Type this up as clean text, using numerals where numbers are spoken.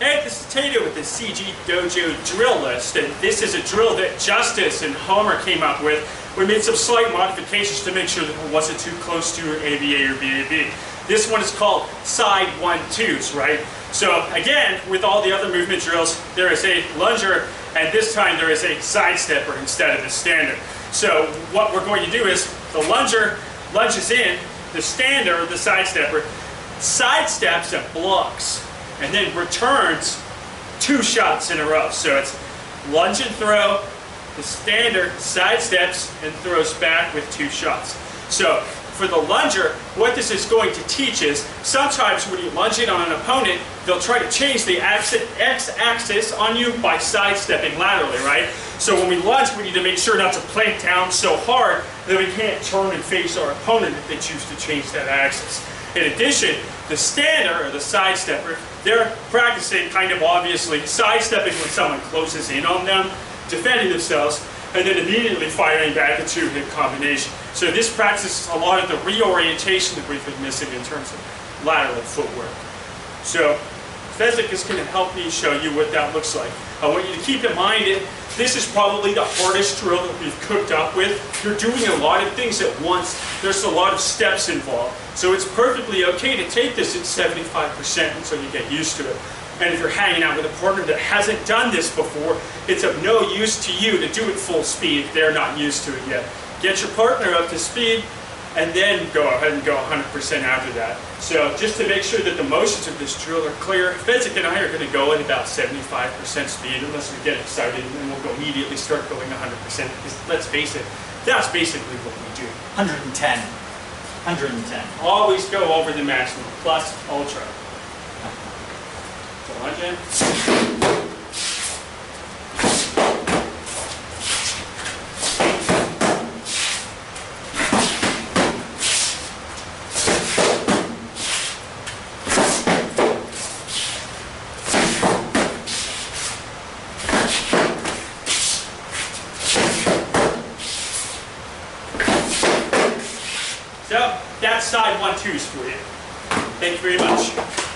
Hey, this is Tato with the CG Dojo drill list, and this is a drill that Justice and Homer came up with. We made some slight modifications to make sure that it wasn't too close to ABA or BAB. This one is called side 1-2s, right? So again, with all the other movement drills, there is a lunger, and this time there is a side stepper instead of the stander. So what we're going to do is the lunger lunges in, the stander, or the side stepper, sidesteps and blocks, and then returns 2 shots in a row. So it's lunge and throw, the stander sidesteps and throws back with 2 shots. So for the lunger, what this is going to teach is sometimes when you lunge in on an opponent, they'll try to change the x-axis on you by sidestepping laterally, right? So when we lunge, we need to make sure not to plank down so hard that we can't turn and face our opponent if they choose to change that axis. In addition, the stander, or the side stepper, they're practicing kind of obviously sidestepping when someone closes in on them, defending themselves, and then immediately firing back a 2-hit combination. So this practices a lot of the reorientation that we've been missing in terms of lateral footwork. So Fezzik is going to help me show you what that looks like. I want you to keep in mind that this is probably the hardest drill that we've cooked up with. You're doing a lot of things at once. There's a lot of steps involved. So it's perfectly okay to take this at 75% until you get used to it. And if you're hanging out with a partner that hasn't done this before, it's of no use to you to do it full speed if they're not used to it yet. Get your partner up to speed, and then go ahead and go 100% after that. So just to make sure that the motions of this drill are clear, Fezzik and I are going to go at about 75% speed unless we get excited, and then we'll go immediately start going 100%. Because let's face it, that's basically what we do. 110. 110. Always go over the maximum, plus ultra. So lunge in. So that's side 1-2s for you. Thank you very much.